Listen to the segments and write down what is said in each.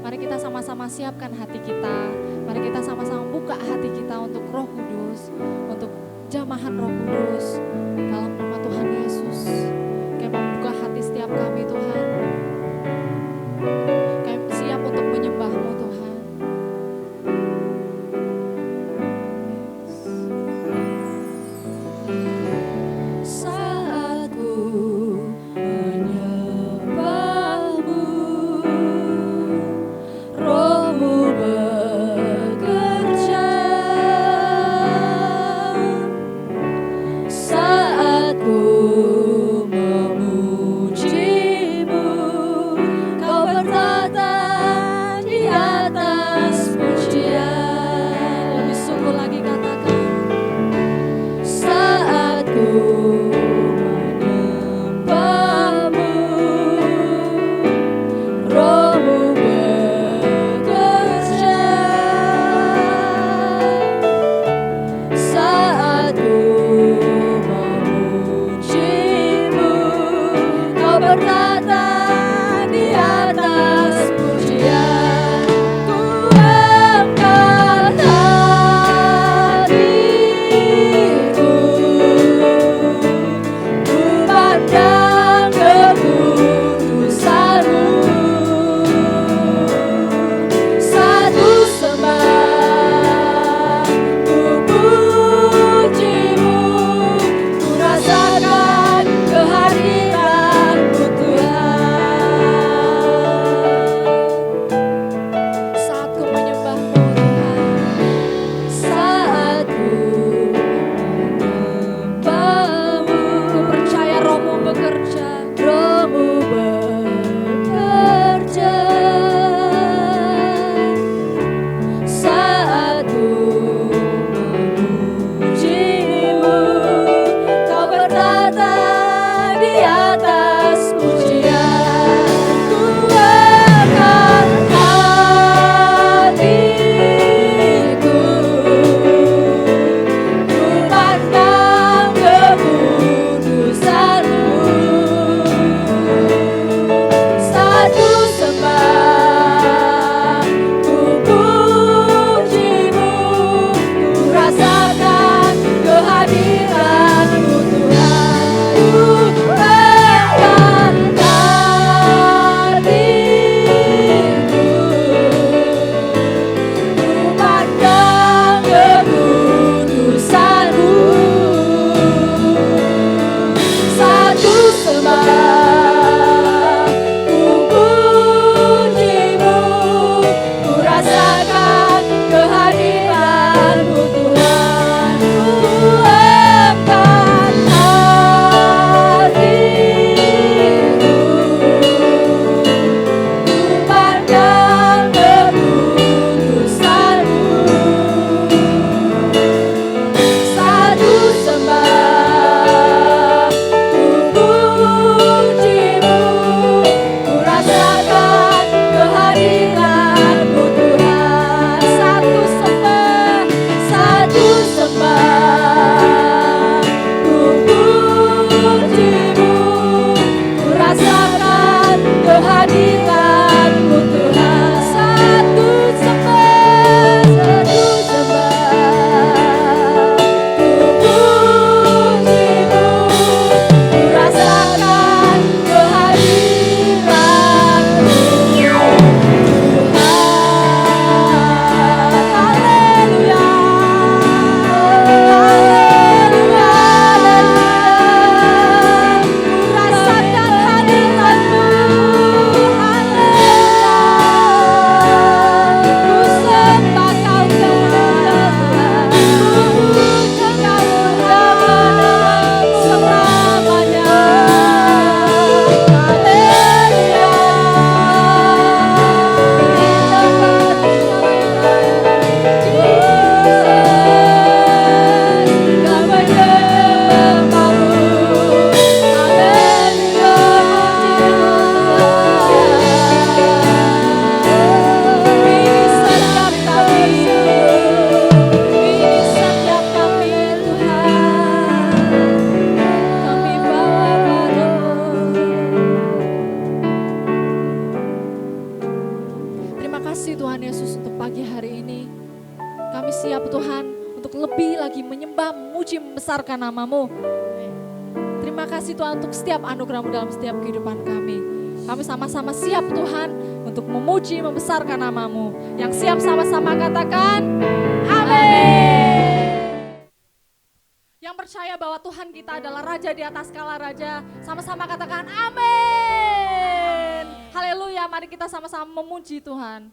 Mari kita sama-sama siapkan hati kita. Mari kita sama-sama buka hati kita untuk Roh Kudus, untuk jamahan Roh Kudus. Dalam nama Tuhan Yesus, kami membuka hati setiap kami Tuhan. Kami siap untuk menyembah-Mu Tuhan. Saat ku menyembah-Mu, Roh-Mu bekerja. Saat ku kasih Tuhan Yesus untuk pagi hari ini. Kami siap Tuhan untuk lebih lagi menyembah, memuji, membesarkan nama-Mu. Terima kasih Tuhan untuk setiap anugerah-Mu dalam setiap kehidupan kami. Kami sama-sama siap Tuhan untuk memuji, membesarkan nama-Mu. Yang siap sama-sama katakan, amin. Yang percaya bahwa Tuhan kita adalah Raja di atas segala raja, sama-sama katakan amin. Haleluya, mari kita sama-sama memuji Tuhan.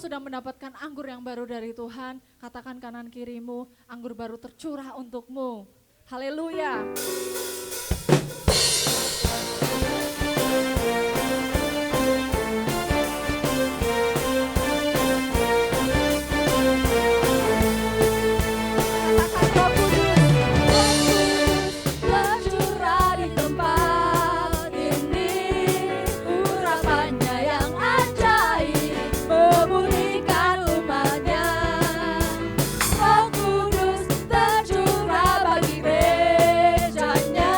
Sudah mendapatkan anggur yang baru dari Tuhan, katakan kanan kirimu, anggur baru tercurah untukmu. Haleluya. Roh Kudus tercurah bagi gerejanya.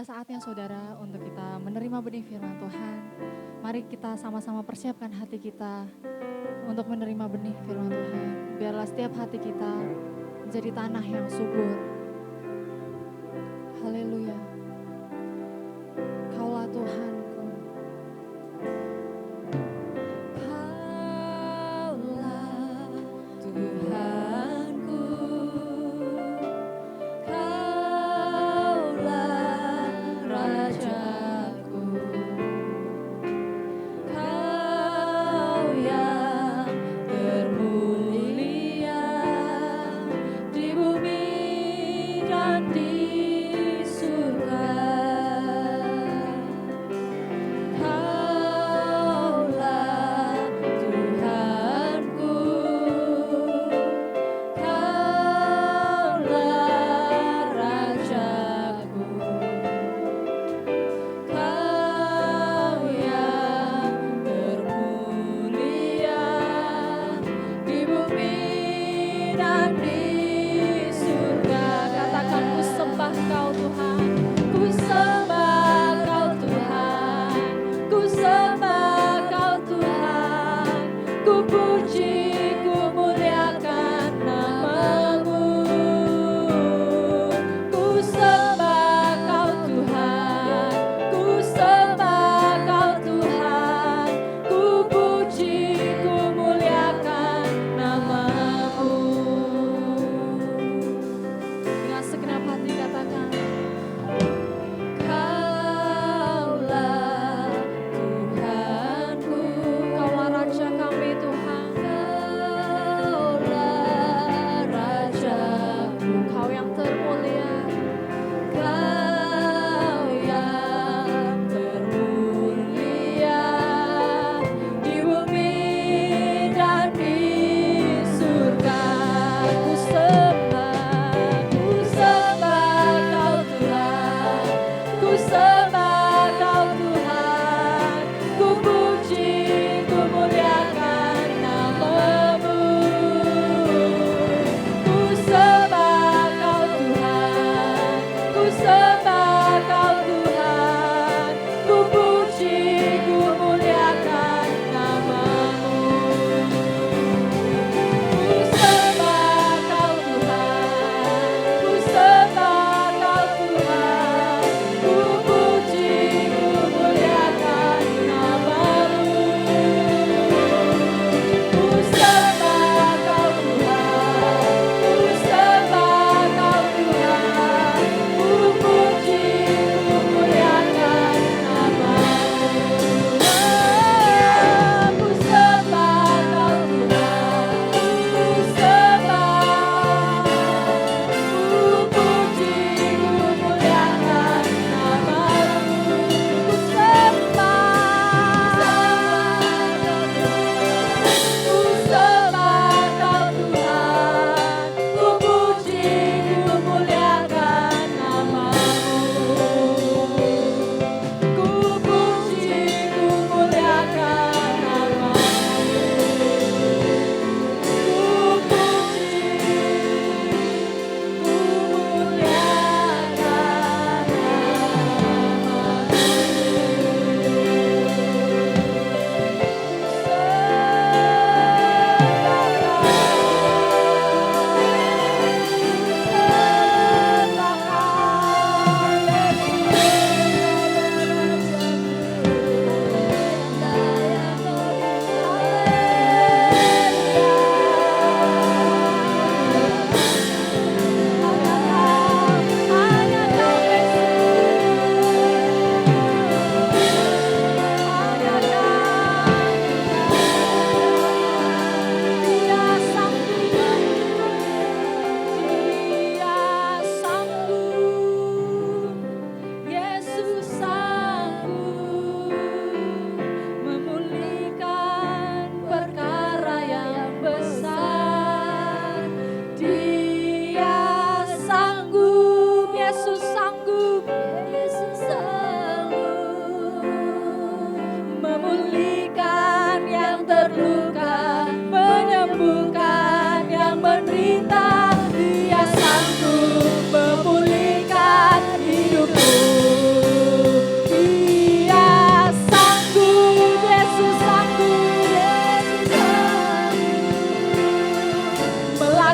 Inilah saatnya saudara untuk kita menerima benih firman Tuhan. Mari kita sama-sama persiapkan hati kita untuk menerima benih firman Tuhan. Biarlah setiap hati kita menjadi tanah yang subur. Haleluya. Kaulah Tuhanku. Kaulah Tuhanku, Kaulah Rajaku, Kau yang termulia di bumi dan di surga. Kaulah Tuhanku, Kaulah Rajaku, Kau yang termulia di bumi dan di surga. Katakan, ku sembah Kau Tuhan, ku sembah Kau Tuhan, ku sembah Kau Tuhan, ku puji, ku muliakan nama-Mu. Ku sembah Kau Tuhan, ku sembah Kau Tuhan, ku puji, ku muliakan nama-Mu.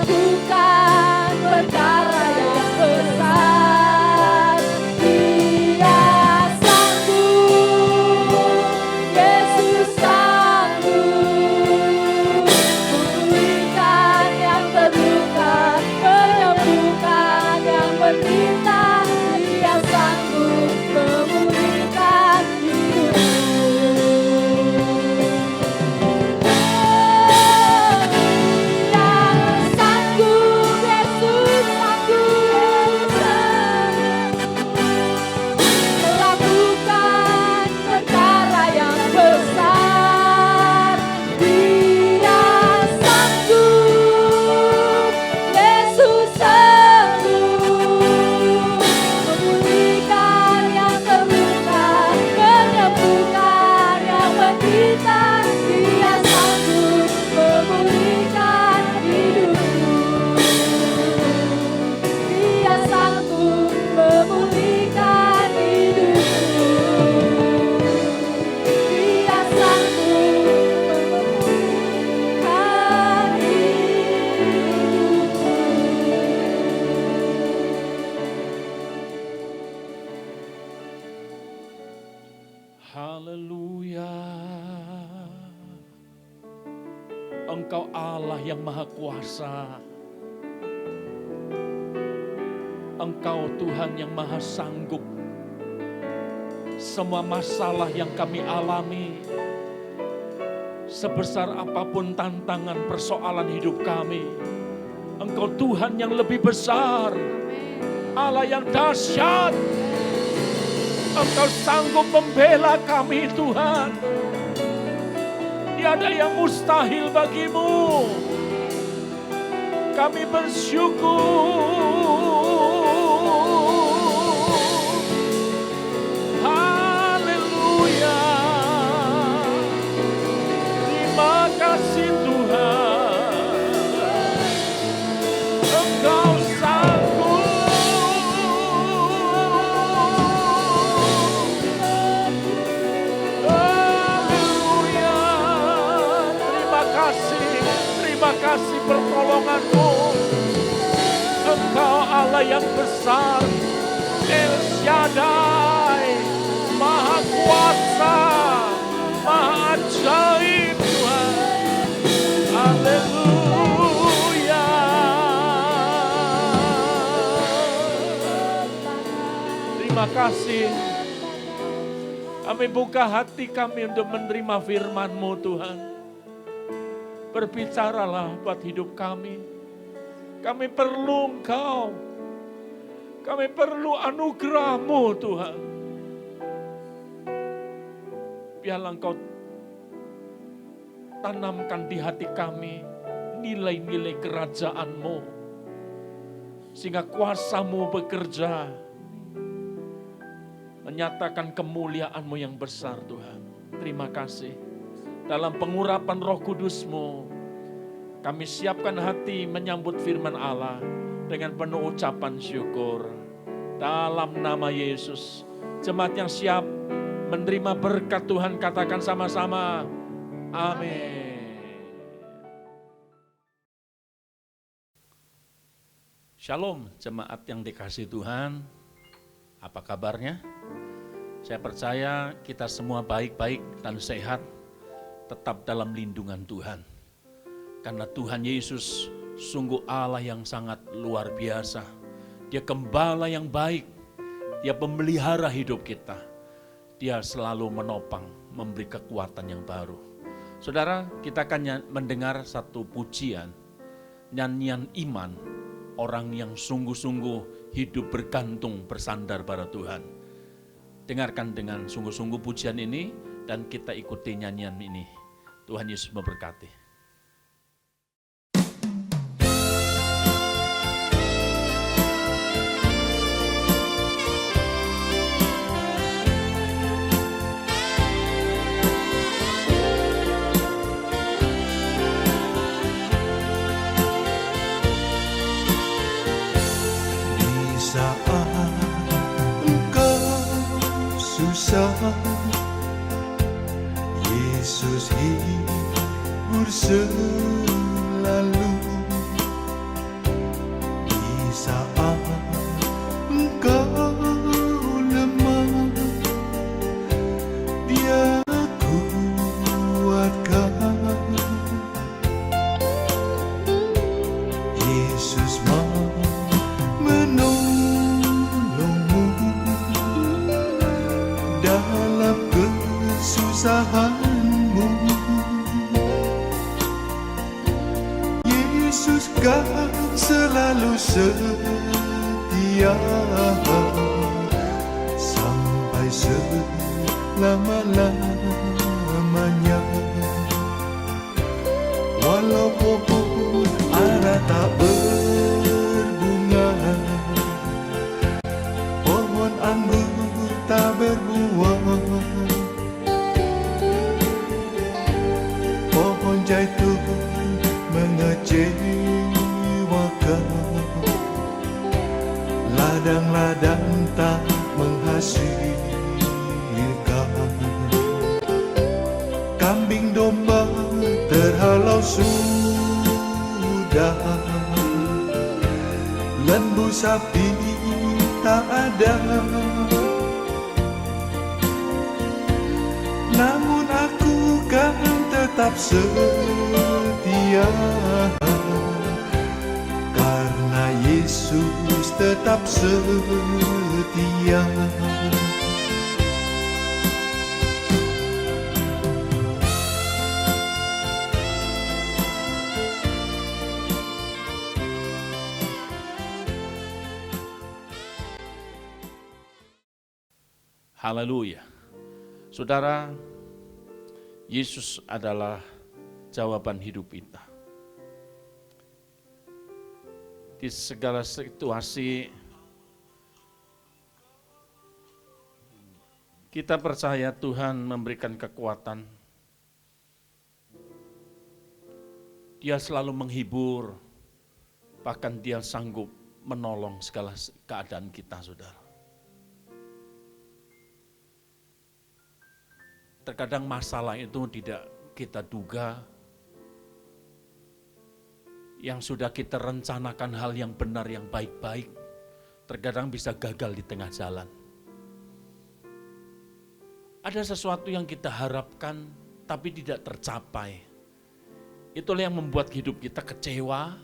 melakukan perkara yang besar. Dia sanggup, Yesus sanggup memulihkan yang terluka, menyembuhkan yang menderita. Dia sanggup memulihkan Haleluya. Engkau Allah yang Maha Kuasa. Engkau Tuhan yang Maha Sanggup. Semua masalah yang kami alami, sebesar apapun tantangan persoalan hidup kami, Engkau Tuhan yang lebih besar, Allah yang dahsyat. Engkau sanggup membela kami Tuhan. Tiada yang mustahil bagimu. Kami bersyukur. Haleluya. Terima kasih Tuhan. Engkau sanggup. Haleluya. Terima kasih pertolongan-Mu. Engkau Allah yang besar, El Shaddai, Maha Kuasa, Maha Ajaib Tuhan. Haleluya. Terima kasih. Kami buka hati kami untuk menerima firman-Mu Tuhan. Berbicaralah buat hidup kami. Kami perlu Engkau. Kami perlu anugerah-Mu Tuhan. Biarlah Engkau tanamkan di hati kami nilai-nilai kerajaan-Mu. Sehingga kuasa-Mu bekerja. Menyatakan kemuliaan-Mu yang besar Tuhan. Terima kasih. Dalam pengurapan Roh Kudus-Mu, kami siapkan hati menyambut firman Allah dengan penuh ucapan syukur. Dalam nama Yesus, jemaat yang siap menerima berkat Tuhan, katakan sama-sama, amin. Shalom jemaat yang dikasihi Tuhan, apa kabarnya? Saya percaya kita semua baik-baik dan sehat, tetap dalam lindungan Tuhan. Karena Tuhan Yesus sungguh Allah yang sangat luar biasa. Dia gembala yang baik. Dia pemelihara hidup kita. Dia selalu menopang, memberi kekuatan yang baru. Saudara, kita akan mendengar satu pujian, nyanyian iman, orang yang sungguh-sungguh hidup bergantung bersandar pada Tuhan. Dengarkan dengan sungguh-sungguh pujian ini dan kita ikuti nyanyian ini. Tuhan Yesus memberkati. Di saat engkau susah, Yesus hibur selalu. Yesus kan selalu setia sampai selama-lamanya. Walaupun ara tak berbunga, pohon anggur tak berbuah, pohon zaitun mengecewakan, ladang-ladang tak menghasilkan, kambing domba terhalau sudah, lembu sapi tak ada. Namun aku kan tetap setia, karena Yesus tetap setia. Haleluya. Saudara, Yesus adalah jawaban hidup kita. Di segala situasi, kita percaya Tuhan memberikan kekuatan. Dia selalu menghibur, bahkan Dia sanggup menolong segala keadaan kita, saudara. Terkadang masalah itu tidak kita duga, yang sudah kita rencanakan hal yang benar, yang baik-baik, terkadang bisa gagal di tengah jalan. Ada sesuatu yang kita harapkan tapi tidak tercapai. Itulah yang membuat hidup kita kecewa,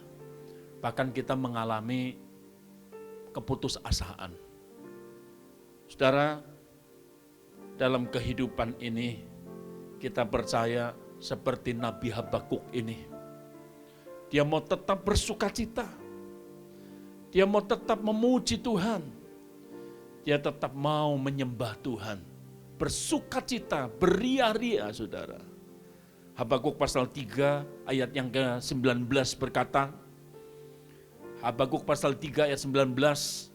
bahkan kita mengalami keputusasaan. Saudara, dalam kehidupan ini kita percaya seperti Nabi Habakuk ini. Dia mau tetap bersukacita. Dia mau tetap memuji Tuhan. Dia tetap mau menyembah Tuhan. Bersukacita, beria-ria, saudara. Habakuk pasal 3 ayat yang ke-19 berkata, Habakuk pasal 3 ayat 19,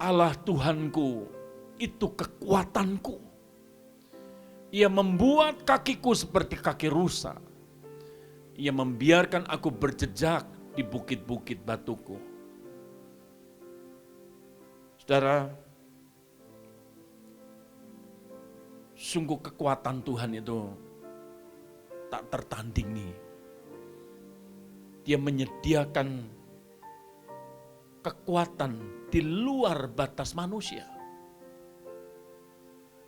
Allah Tuhanku itu kekuatanku. Ia membuat kakiku seperti kaki rusa. Ia membiarkan aku berjejak di bukit-bukit batuku. Saudara, sungguh kekuatan Tuhan itu tak tertandingi. Dia menyediakan kekuatan di luar batas manusia.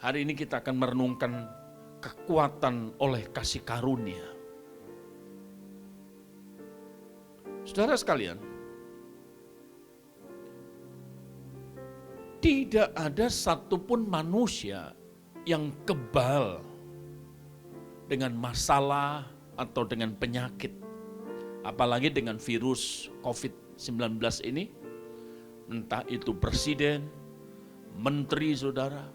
Hari ini kita akan merenungkan kekuatan oleh kasih karunia. Saudara sekalian, tidak ada satupun manusia yang kebal dengan masalah atau dengan penyakit. Apalagi dengan virus COVID-19 ini. Entah itu presiden, menteri, saudara,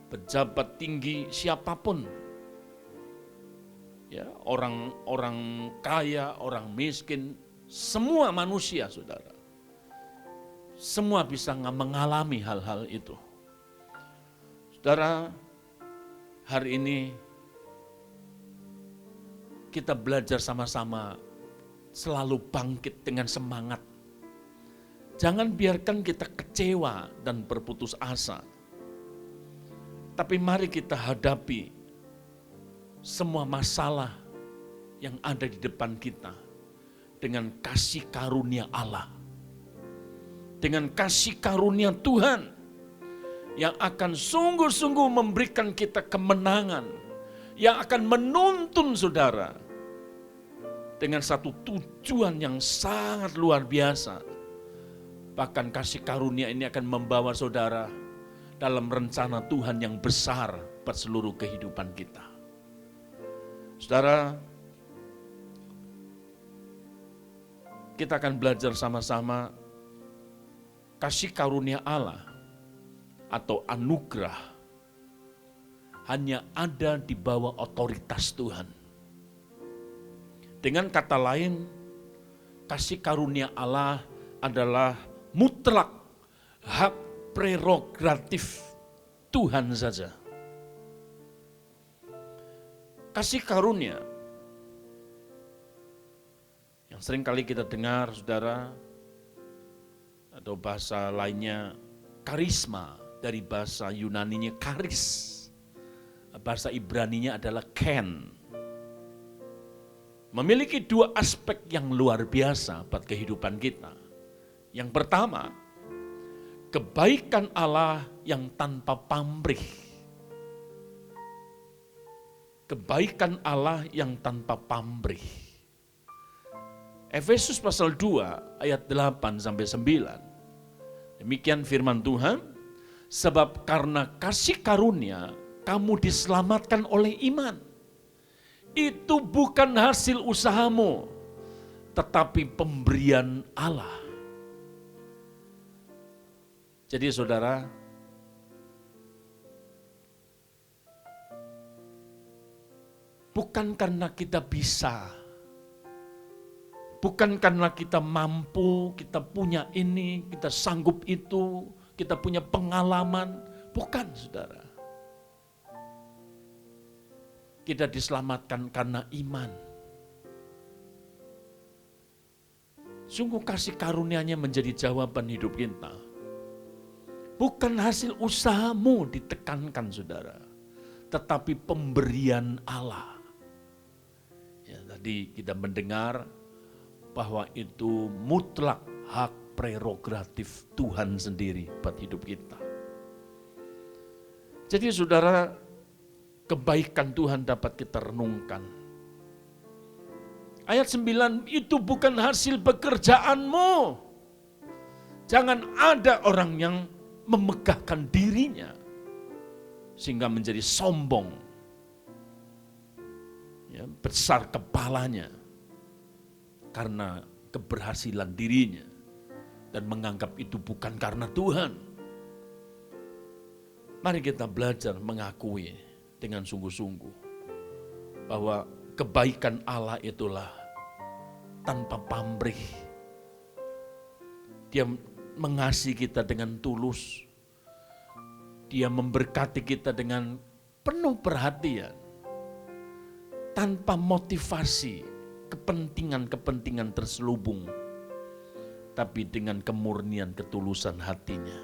pejabat tinggi, siapapun. Ya, orang kaya, orang miskin, semua manusia, saudara. Semua bisa mengalami hal-hal itu. Saudara, hari ini kita belajar sama-sama selalu bangkit dengan semangat. Jangan biarkan kita kecewa dan berputus asa. Tapi mari kita hadapi semua masalah yang ada di depan kita dengan kasih karunia Allah. Dengan kasih karunia Tuhan yang akan sungguh-sungguh memberikan kita kemenangan, yang akan menuntun saudara dengan satu tujuan yang sangat luar biasa. Bahkan kasih karunia ini akan membawa saudara dalam rencana Tuhan yang besar buat seluruh kehidupan kita. Saudara, kita akan belajar sama-sama kasih karunia Allah atau anugerah hanya ada di bawah otoritas Tuhan. Dengan kata lain, kasih karunia Allah adalah mutlak hak prerogatif Tuhan saja. Kasih karunia yang sering kali kita dengar, saudara, atau bahasa lainnya karisma, dari bahasa Yunaninya karis, bahasa Ibraninya adalah ken. Memiliki dua aspek yang luar biasa buat kehidupan kita. Yang pertama, kebaikan Allah yang tanpa pamrih. Kebaikan Allah yang tanpa pamrih. Efesus pasal 2 ayat 8 sampai 9. Demikian firman Tuhan, sebab karena kasih karunia kamu diselamatkan oleh iman. Itu bukan hasil usahamu, tetapi pemberian Allah. Jadi saudara, bukan karena kita bisa, bukan karena kita mampu, kita punya ini, kita sanggup itu, kita punya pengalaman, bukan saudara. Kita diselamatkan karena iman. Sungguh kasih karunia-Nya menjadi jawaban hidup kita. Bukan hasil usahamu ditekankan saudara, tetapi pemberian Allah. Ya, tadi kita mendengar bahwa itu mutlak hak prerogatif Tuhan sendiri buat hidup kita. Jadi saudara, kebaikan Tuhan dapat kita renungkan. Ayat 9, itu bukan hasil pekerjaanmu. Jangan ada orang yang memegahkan dirinya sehingga menjadi sombong, ya, besar kepalanya karena keberhasilan dirinya dan menganggap itu bukan karena Tuhan. Mari kita belajar mengakui dengan sungguh-sungguh bahwa kebaikan Allah itulah tanpa pamrih. Dia mengasihi kita dengan tulus. Dia memberkati kita dengan penuh perhatian, tanpa motivasi, kepentingan-kepentingan terselubung, tapi dengan kemurnian ketulusan hatinya.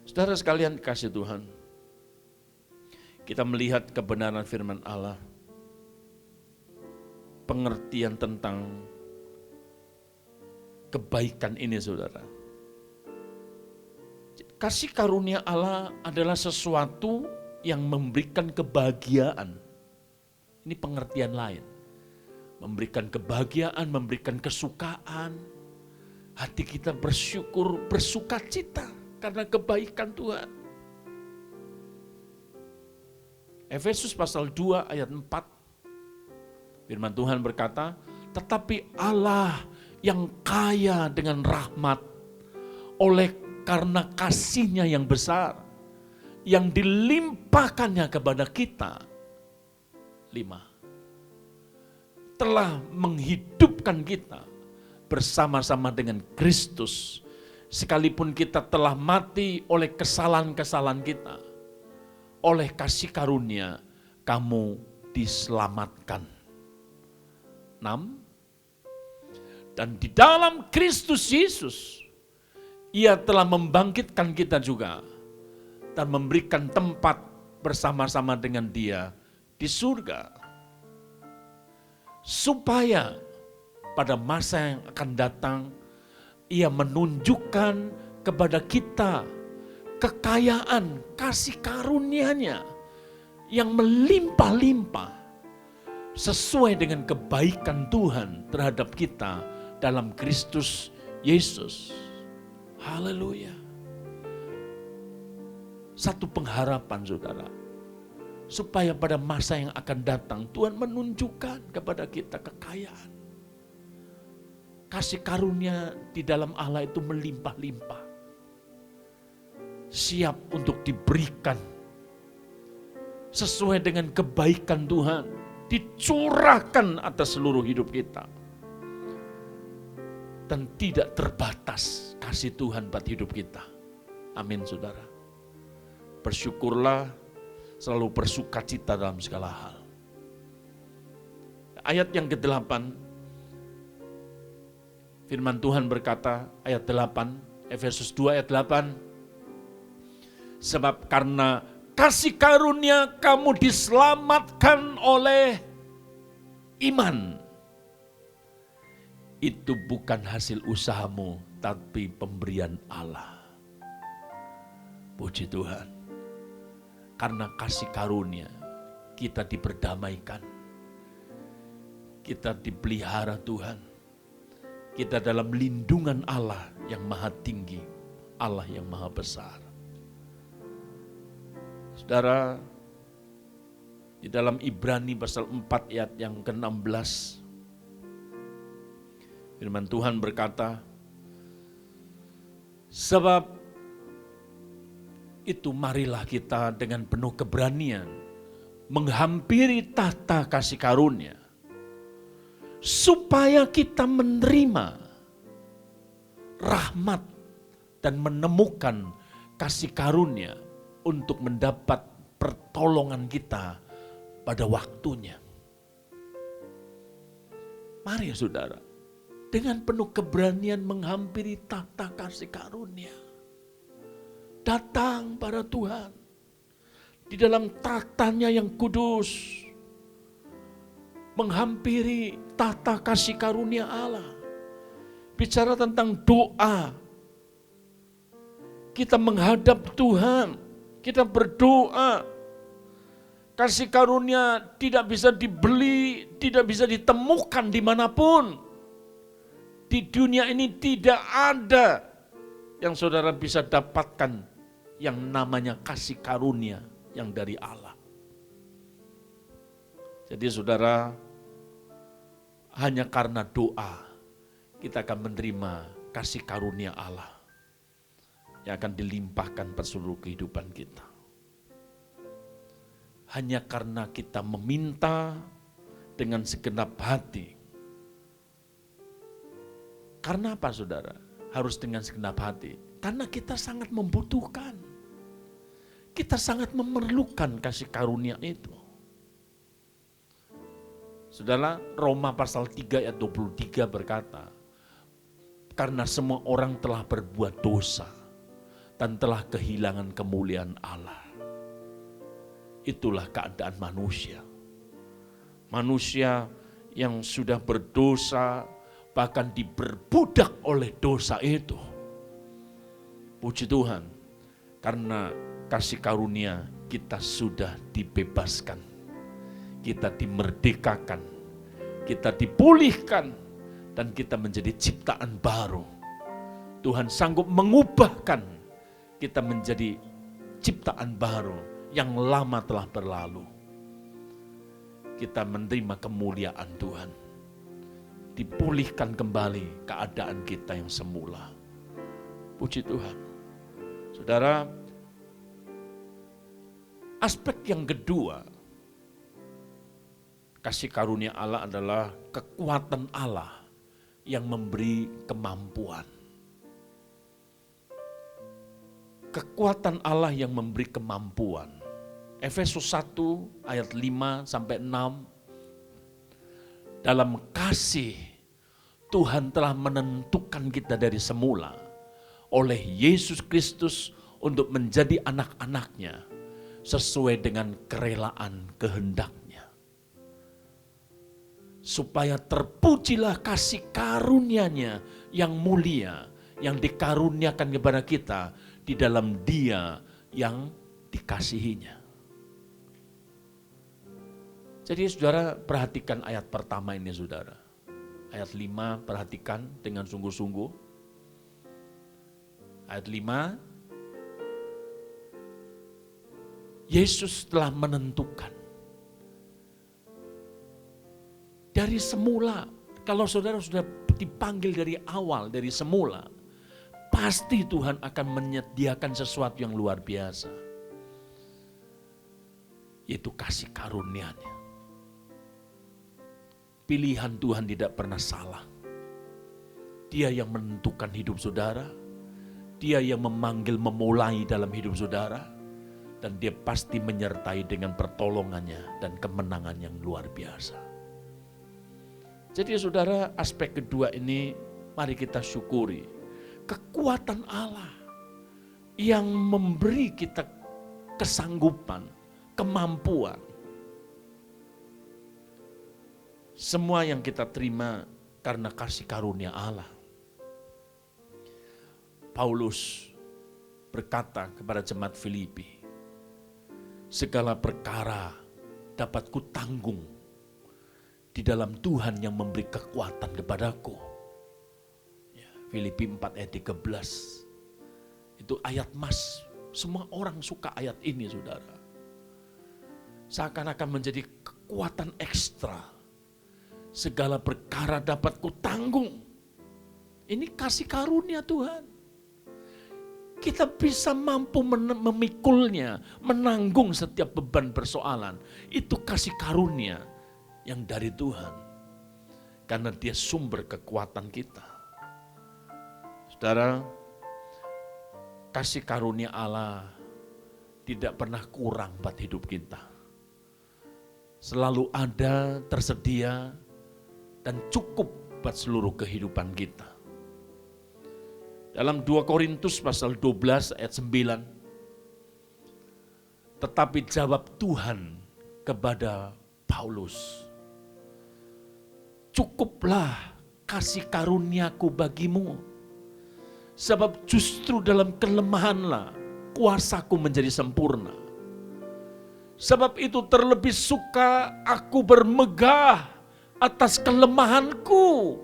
Saudara sekalian kasih Tuhan, kita melihat kebenaran firman Allah, pengertian tentang kebaikan ini saudara. Kasih karunia Allah adalah sesuatu yang memberikan kebahagiaan. Ini pengertian lain. Memberikan kebahagiaan, memberikan kesukaan. Hati kita bersyukur, bersuka cita karena kebaikan Tuhan. Efesus pasal 2 ayat 4. Firman Tuhan berkata, tetapi Allah yang kaya dengan rahmat, oleh karena kasih-Nya yang besar, yang dilimpahkannya kepada kita. 5. Telah menghidupkan kita bersama-sama dengan Kristus, sekalipun kita telah mati oleh kesalahan-kesalahan kita. Oleh kasih karunia, kamu diselamatkan. 6. Dan di dalam Kristus Yesus, Ia telah membangkitkan kita juga dan memberikan tempat bersama-sama dengan Dia di surga. Supaya pada masa yang akan datang, Ia menunjukkan kepada kita kekayaan kasih karunia-Nya yang melimpah-limpah sesuai dengan kebaikan Tuhan terhadap kita dalam Kristus Yesus. Haleluya. Satu pengharapan saudara, supaya pada masa yang akan datang Tuhan menunjukkan kepada kita kekayaan. Kasih karunia di dalam Allah itu melimpah-limpah. Siap untuk diberikan sesuai dengan kebaikan Tuhan, dicurahkan atas seluruh hidup kita. Dan tidak terbatas kasih Tuhan buat hidup kita. Amin saudara. Bersyukurlah, selalu bersukacita dalam segala hal. Ayat yang ke-8, firman Tuhan berkata, ayat 8, Efesus 2 ayat 8, sebab karena kasih karunia kamu diselamatkan oleh iman. Itu bukan hasil usahamu, tapi pemberian Allah. Puji Tuhan. Karena kasih karunia, kita diperdamaikan. Kita dipelihara Tuhan. Kita dalam lindungan Allah yang maha tinggi, Allah yang maha besar. Saudara, di dalam Ibrani pasal 4 ayat yang ke-16, firman Tuhan berkata, sebab itu marilah kita dengan penuh keberanian menghampiri tahta kasih karunia, supaya kita menerima rahmat dan menemukan kasih karunia untuk mendapat pertolongan kita pada waktunya. Mari saudara, dengan penuh keberanian menghampiri tahta kasih karunia. Datang pada Tuhan di dalam tahtanya yang kudus. Menghampiri tahta kasih karunia Allah. Bicara tentang doa. Kita menghadap Tuhan. Kita berdoa. Kasih karunia tidak bisa dibeli, tidak bisa ditemukan dimanapun. Di dunia ini tidak ada yang saudara bisa dapatkan yang namanya kasih karunia yang dari Allah. Jadi saudara, hanya karena doa kita akan menerima kasih karunia Allah yang akan dilimpahkan pada seluruh kehidupan kita. Hanya karena kita meminta dengan segenap hati. Karena apa saudara? Harus dengan segenap hati. Karena kita sangat membutuhkan. Kita sangat memerlukan kasih karunia itu. Saudara, Roma pasal 3 ayat 23 berkata, karena semua orang telah berbuat dosa dan telah kehilangan kemuliaan Allah. Itulah keadaan manusia. Manusia yang sudah berdosa, bahkan diperbudak oleh dosa itu. Puji Tuhan, karena kasih karunia kita sudah dibebaskan. Kita dimerdekakan, kita dipulihkan, dan kita menjadi ciptaan baru. Tuhan sanggup mengubahkan kita menjadi ciptaan baru yang lama telah berlalu. Kita menerima kemuliaan Tuhan. Dipulihkan kembali keadaan kita yang semula. Puji Tuhan. Saudara, aspek yang kedua, kasih karunia Allah adalah kekuatan Allah yang memberi kemampuan. Kekuatan Allah yang memberi kemampuan. Efesus 1 ayat 5 sampai 6. Dalam kasih Tuhan telah menentukan kita dari semula oleh Yesus Kristus untuk menjadi anak-anaknya sesuai dengan kerelaan kehendaknya. Supaya terpujilah kasih karunia-Nya yang mulia yang dikaruniakan kepada kita di dalam Dia yang dikasihinya. Jadi saudara perhatikan ayat pertama ini saudara. Ayat 5 perhatikan dengan sungguh-sungguh. Ayat 5. Yesus telah menentukan. Dari semula, kalau saudara sudah dipanggil dari awal, dari semula, pasti Tuhan akan menyediakan sesuatu yang luar biasa. Yaitu kasih karunia-Nya. Pilihan Tuhan tidak pernah salah. Dia yang menentukan hidup saudara. Dia yang memanggil, memulai dalam hidup saudara. Dan dia pasti menyertai dengan pertolongannya dan kemenangan yang luar biasa. Jadi saudara, aspek kedua ini mari kita syukuri. Kekuatan Allah yang memberi kita kesanggupan, kemampuan. Semua yang kita terima karena kasih karunia Allah. Paulus berkata kepada jemaat Filipi, segala perkara dapat kutanggung di dalam Tuhan yang memberi kekuatan kepadaku. Ya, Filipi 4 ayat 13. Itu ayat mas. Semua orang suka ayat ini, saudara. Seakan-akan menjadi kekuatan ekstra. Segala perkara dapat kutanggung. Ini kasih karunia Tuhan. Kita bisa mampu memikulnya, menanggung setiap beban persoalan. Itu kasih karunia yang dari Tuhan. Karena dia sumber kekuatan kita. Saudara, kasih karunia Allah tidak pernah kurang buat hidup kita. Selalu ada, tersedia, dan cukup buat seluruh kehidupan kita. Dalam 2 Korintus pasal 12 ayat 9. Tetapi jawab Tuhan kepada Paulus, cukuplah kasih karuniaku bagimu. Sebab justru dalam kelemahanlah kuasaku menjadi sempurna. Sebab itu terlebih suka aku bermegah atas kelemahanku,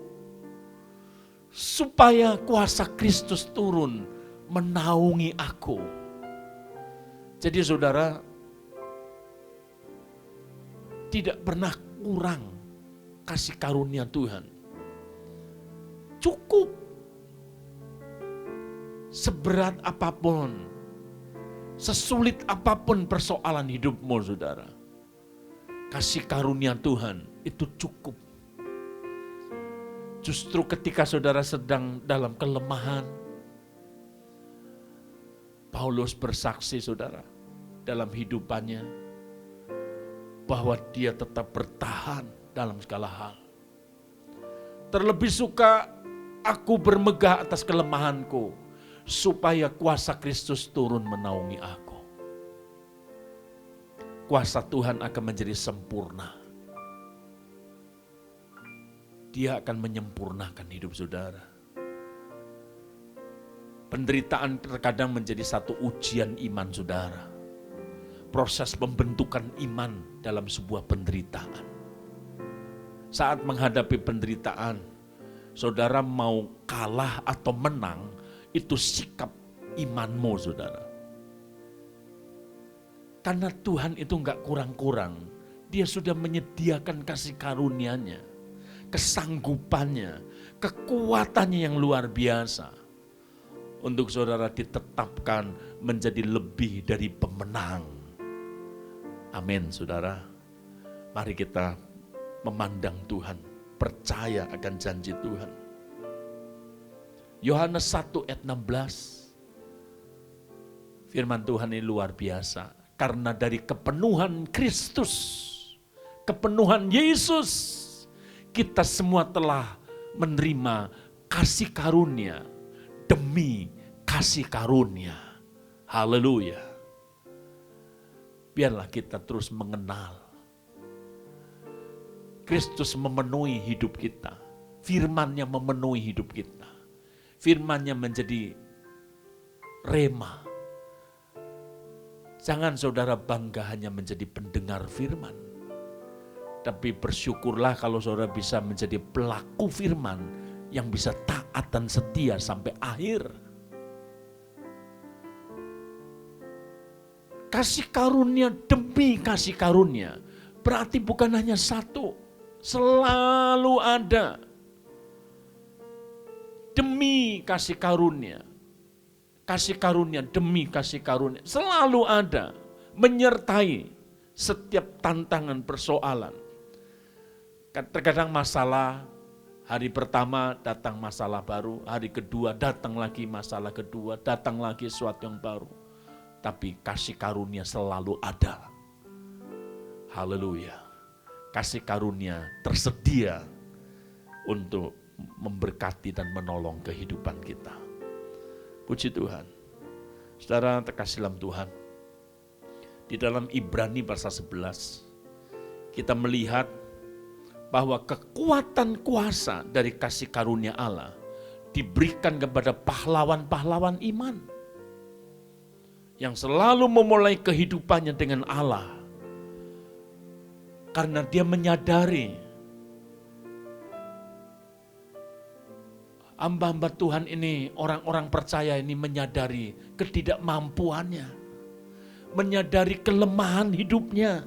supaya kuasa Kristus turun menaungi aku. Jadi saudara, tidak pernah kurang kasih karunia Tuhan. Cukup. Seberat apapun, sesulit apapun persoalan hidupmu, saudara, kasih karunia Tuhan itu cukup. Justru ketika saudara sedang dalam kelemahan, Paulus bersaksi, saudara, dalam hidupannya, bahwa dia tetap bertahan dalam segala hal. Terlebih suka aku bermegah atas kelemahanku, supaya kuasa Kristus turun menaungi aku. Kuasa Tuhan akan menjadi sempurna. Dia akan menyempurnakan hidup saudara. Penderitaan terkadang menjadi satu ujian iman saudara. Proses pembentukan iman dalam sebuah penderitaan. Saat menghadapi penderitaan, saudara mau kalah atau menang, itu sikap imanmu, saudara. Karena Tuhan itu enggak kurang-kurang. Dia sudah menyediakan kasih karunia-Nya, kesanggupannya, kekuatannya yang luar biasa. Untuk saudara ditetapkan menjadi lebih dari pemenang. Amin, saudara. Mari kita memandang Tuhan, percaya akan janji Tuhan. Yohanes 1 ayat 16. Firman Tuhan ini luar biasa. Karena dari kepenuhan Kristus, kepenuhan Yesus, kita semua telah menerima kasih karunia demi kasih karunia. Haleluya. Biarlah kita terus mengenal Kristus memenuhi hidup kita. Firman-Nya memenuhi hidup kita. Firman-Nya menjadi rema. Jangan saudara bangga hanya menjadi pendengar firman. Tapi bersyukurlah kalau saudara bisa menjadi pelaku firman yang bisa taat dan setia sampai akhir. Kasih karunia demi kasih karunia. Berarti bukan hanya satu, selalu ada. Demi kasih karunia. Kasih karunia demi kasih karunia. Selalu ada, menyertai setiap tantangan persoalan. Terkadang masalah, hari pertama datang masalah baru, hari kedua datang lagi masalah kedua, datang lagi sesuatu yang baru. Tapi kasih karunia selalu ada. Haleluya. Kasih karunia tersedia untuk memberkati dan menolong kehidupan kita. Puji Tuhan. Saudara terkasih dalam Tuhan. Di dalam Ibrani pasal 11, kita melihat bahwa kekuatan kuasa dari kasih karunia Allah diberikan kepada pahlawan-pahlawan iman yang selalu memulai kehidupannya dengan Allah karena dia menyadari hamba-hamba Tuhan ini, orang-orang percaya ini menyadari ketidakmampuannya, menyadari kelemahan hidupnya,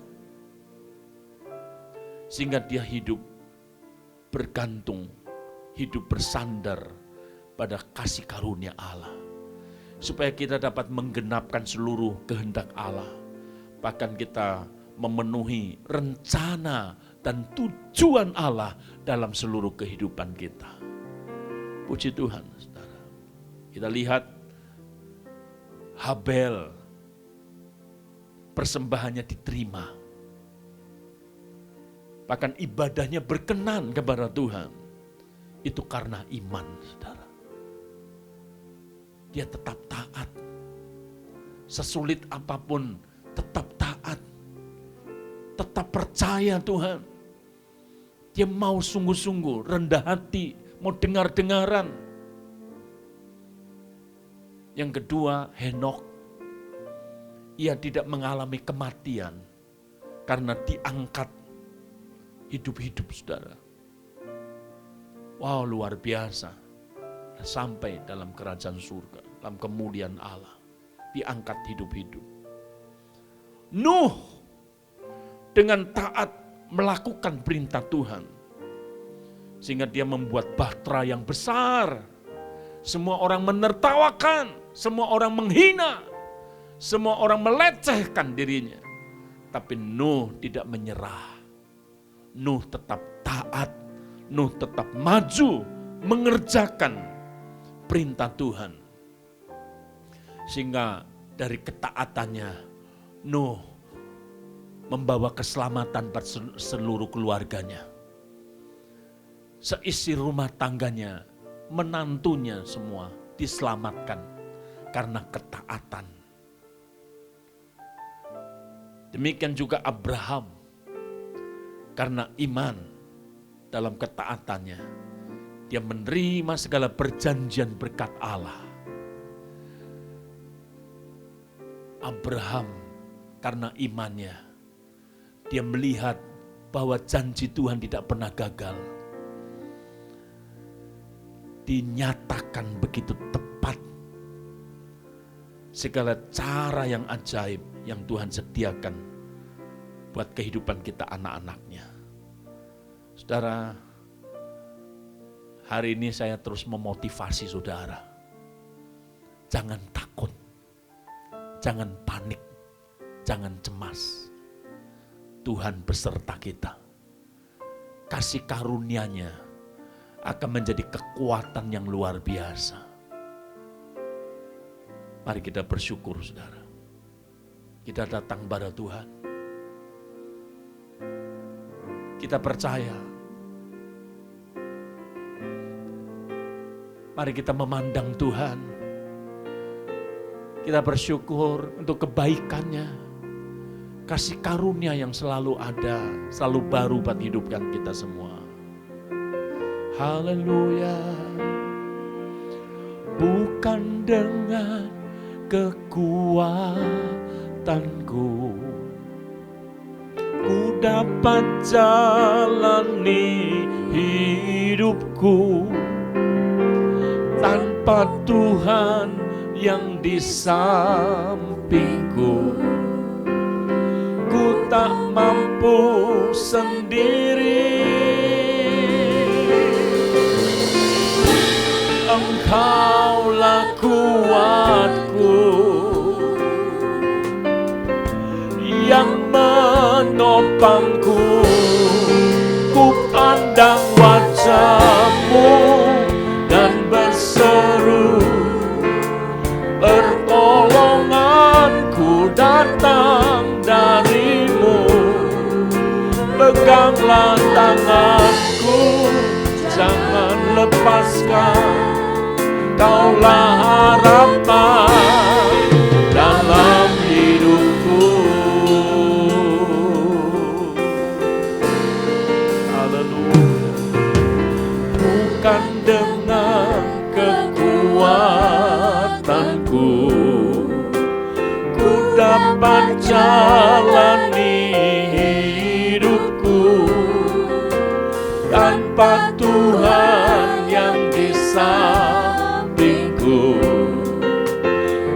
sehingga dia hidup bergantung, hidup bersandar pada kasih karunia Allah. Supaya kita dapat menggenapkan seluruh kehendak Allah. Bahkan kita memenuhi rencana dan tujuan Allah dalam seluruh kehidupan kita. Puji Tuhan, saudara. Kita lihat Habel, persembahannya diterima. Bahkan ibadahnya berkenan kepada Tuhan. Itu karena iman, saudara. Dia tetap taat. Sesulit apapun, tetap taat. Tetap percaya Tuhan. Dia mau sungguh-sungguh, rendah hati, mau dengar-dengaran. Yang kedua, Henokh. Ia tidak mengalami kematian karena diangkat hidup-hidup, saudara. Wow, luar biasa. Sampai dalam kerajaan surga, dalam kemuliaan Allah. Diangkat hidup-hidup. Nuh dengan taat melakukan perintah Tuhan. Sehingga dia membuat bahtera yang besar. Semua orang menertawakan, semua orang menghina, semua orang melecehkan dirinya. Tapi Nuh tidak menyerah. Nuh tetap taat, Nuh tetap maju, mengerjakan perintah Tuhan. Sehingga dari ketaatannya, Nuh membawa keselamatan pada seluruh keluarganya. Seisi rumah tangganya, menantunya semua diselamatkan karena ketaatan. Demikian juga Abraham, karena iman dalam ketaatannya, dia menerima segala perjanjian berkat Allah. Abraham karena imannya, dia melihat bahwa janji Tuhan tidak pernah gagal. Dinyatakan begitu tepat. Segala cara yang ajaib yang Tuhan sediakan buat kehidupan kita anak-anaknya. Saudara, hari ini saya terus memotivasi saudara. Jangan takut, jangan panik, jangan cemas. Tuhan beserta kita. Kasih karunia-Nya akan menjadi kekuatan yang luar biasa. Mari kita bersyukur, saudara. Kita datang pada Tuhan. Kita percaya. Mari kita memandang Tuhan. Kita bersyukur untuk kebaikan-Nya. Kasih karunia yang selalu ada, selalu baru buat hidupkan kita semua. Haleluya. Bukan dengan kekuatanku ku dapat jalani hidupku tanpa Tuhan yang di sampingku. Ku tak mampu sendiri, Engkaulah kuatku yang menopangku. Ku pandang wajah-Mu dan berseru, pertolonganku datang dari-Mu. Peganglah tanganku, jangan lepaskan, Kaulah harapan dalam hidupku. Haleluya. Bukan dengan kekuatanku ku dapat jalani hidupku, tanpa Tuhan yang di sampingku.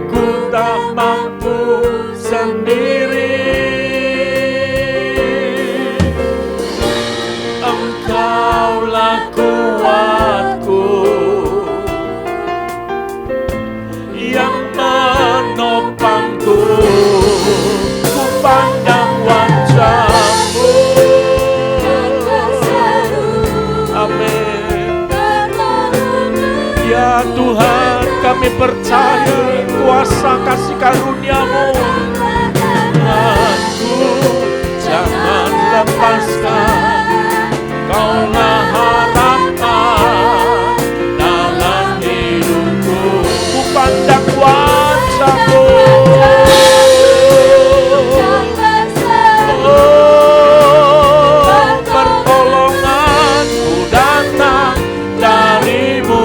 Ku tak mampu sendiri, Engkaulah kuatku yang menopangku. Ku pandang wajah-Mu, amin. Ya Tuhan, kami percaya kuasa kasih karunia-Mu. Tuhanku, jangan lepaskan, Kaulah harapan dalam hidupku. Ku pandang wajah-Mu, oh, pertolonganku datang dari-Mu.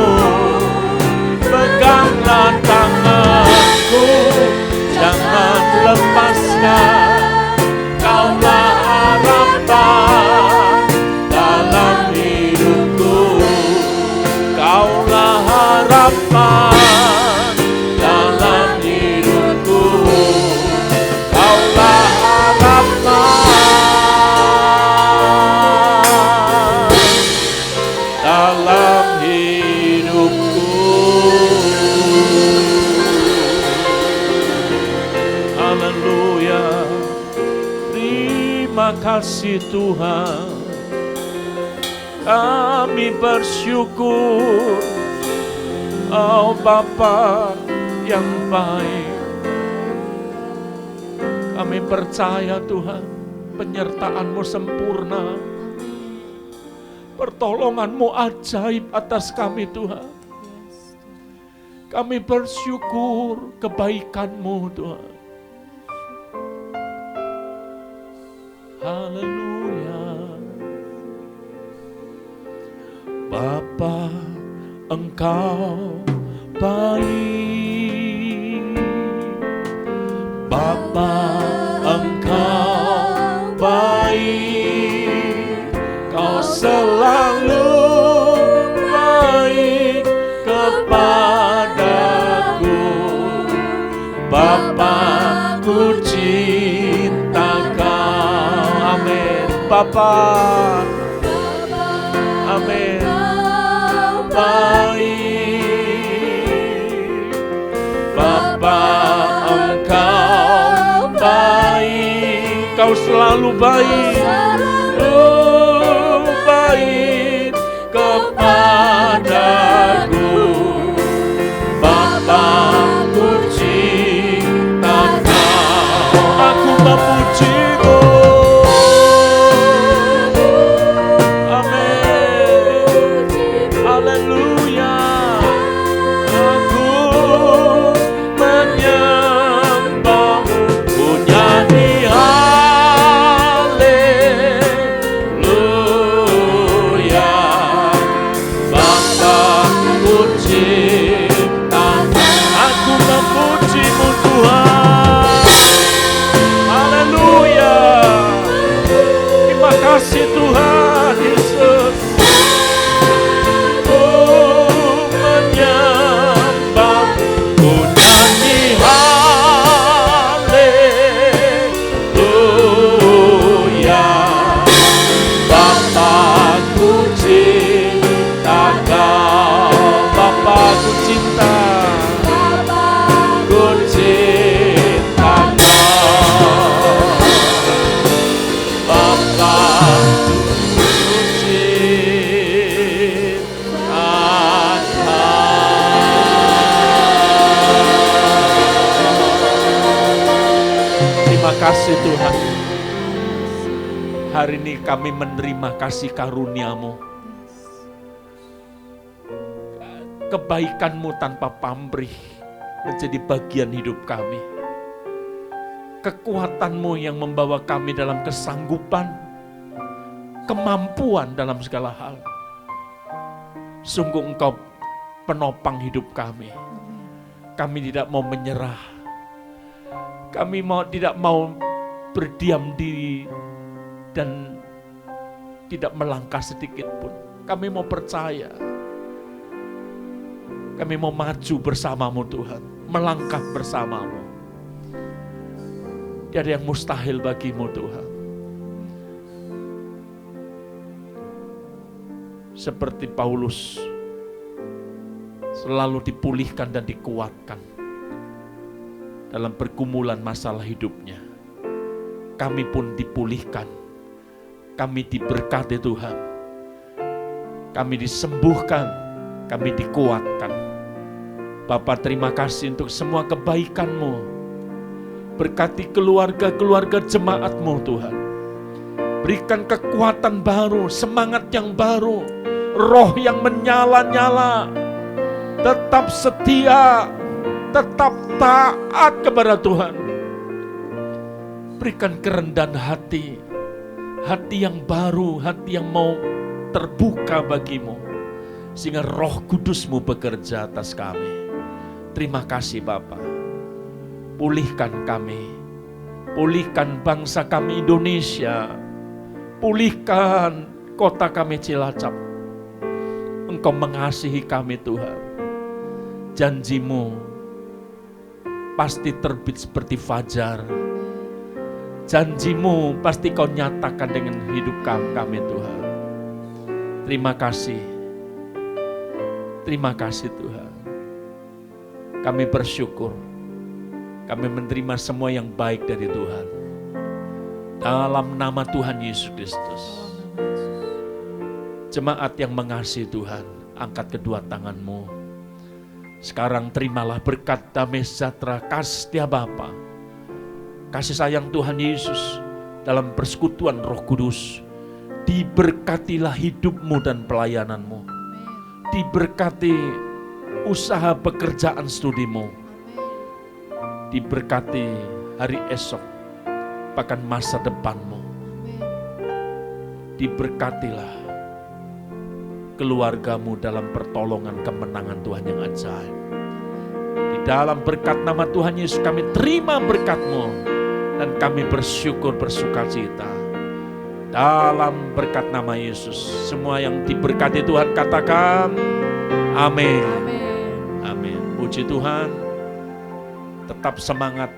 Peganglah tanganku, jangan lepaskan, Kaulah harapan dalam hidupku. Kaulah harapan dalam hidupku. Kaulah harapan dalam hidupku. Haleluya. Terima kasih Tuhan. Kami bersyukur, oh Bapa yang baik. Kami percaya Tuhan, penyertaan-Mu sempurna, pertolongan-Mu ajaib atas kami Tuhan. Kami bersyukur kebaikan-Mu Tuhan. Haleluya. Bapa, Engkau baik. Bapa, Engkau baik. Kau selalu baik kepadaku. Bapa, ku cinta Kau. Amin. Bapa, amin. Baik, Bapa, Engkau baik. Kau selalu baik, oh, baik kepadaku. Bapa, ku cinta Kau. Aku memuji-Mu. Haleluya. Aku menyembah-Mu, ku nyanyi haleluya. ini kami menerima kasih karunia-Mu. Kebaikan-Mu tanpa pamrih menjadi bagian hidup kami. Kekuatan-Mu yang membawa kami dalam kesanggupan, kemampuan dalam segala hal. Sungguh Engkau penopang hidup kami. Kami tidak mau menyerah. Kami tidak mau berdiam diri dan tidak melangkah sedikit pun. Kami mau percaya. Kami mau maju bersama-Mu Tuhan, melangkah bersama-Mu. Tiada yang mustahil bagi-Mu Tuhan. Seperti Paulus selalu dipulihkan dan dikuatkan dalam pergumulan masalah hidupnya. Kami pun dipulihkan, kami diberkati Tuhan, kami disembuhkan, kami dikuatkan. Bapa, terima kasih untuk semua kebaikan-Mu. Berkati keluarga-keluarga jemaat-Mu Tuhan. Berikan kekuatan baru, semangat yang baru, roh yang menyala-nyala, tetap setia, tetap taat kepada Tuhan. Berikan kerendahan hati, hati yang baru, hati yang mau terbuka bagi-Mu, sehingga Roh Kudus-Mu bekerja atas kami. Terima kasih Bapa. Pulihkan kami, pulihkan bangsa kami Indonesia, pulihkan kota kami Cilacap. Engkau mengasihi kami Tuhan. Janji-Mu pasti terbit seperti fajar. Janji-Mu pasti Kau nyatakan dengan hidup kami Tuhan. Terima kasih. Terima kasih Tuhan. Kami bersyukur. Kami menerima semua yang baik dari Tuhan. Dalam nama Tuhan Yesus Kristus. Jemaat yang mengasihi Tuhan, angkat kedua tangan-Mu. Sekarang terimalah berkat damai sejahtera kasih setia Bapa, kasih sayang Tuhan Yesus dalam persekutuan Roh Kudus. Diberkatilah hidupmu dan pelayananmu. Diberkati usaha pekerjaan studimu. Diberkati hari esok, bahkan masa depanmu. Diberkatilah keluargamu dalam pertolongan kemenangan Tuhan yang ajaib. Di dalam berkat nama Tuhan Yesus kami terima berkat-Mu dan kami bersyukur bersukacita. Dalam berkat nama Yesus, semua yang diberkati Tuhan katakan amin. Amin. Puji Tuhan. Tetap semangat.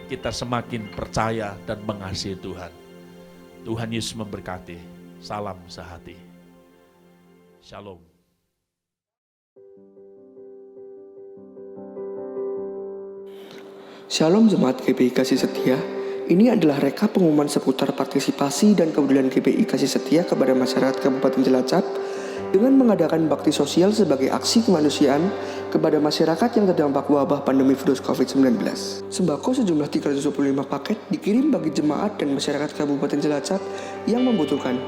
Kita semakin percaya dan mengasihi Tuhan. Tuhan Yesus memberkati. Salam sehati. Shalom. Shalom Jemaat GPI Kasih Setia. Ini adalah rekap pengumuman seputar partisipasi dan kepedulian GPI Kasih Setia kepada masyarakat Kabupaten Cilacap dengan mengadakan bakti sosial sebagai aksi kemanusiaan kepada masyarakat yang terdampak wabah pandemi virus COVID-19. Sembako sejumlah 325 paket dikirim bagi jemaat dan masyarakat Kabupaten Cilacap yang membutuhkan.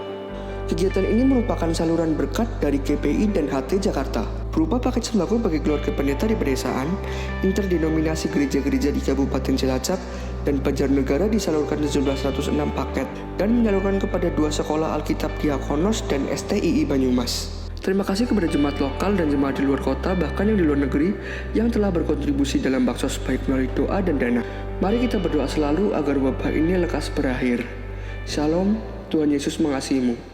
Kegiatan ini merupakan saluran berkat dari GPI dan HT Jakarta, berupa paket sembako bagi keluarga pendeta di pedesaan, interdenominasi gereja-gereja di Kabupaten Cilacap, dan Banjarnegara disalurkan sejumlah 106 paket dan menyalurkan kepada 2 sekolah Alkitab Diakonos dan STII Banyumas. Terima kasih kepada jemaat lokal dan jemaat di luar kota, bahkan yang di luar negeri, yang telah berkontribusi dalam baksos baik melalui doa dan dana. Mari kita berdoa selalu agar wabah ini lekas berakhir. Shalom, Tuhan Yesus mengasihimu.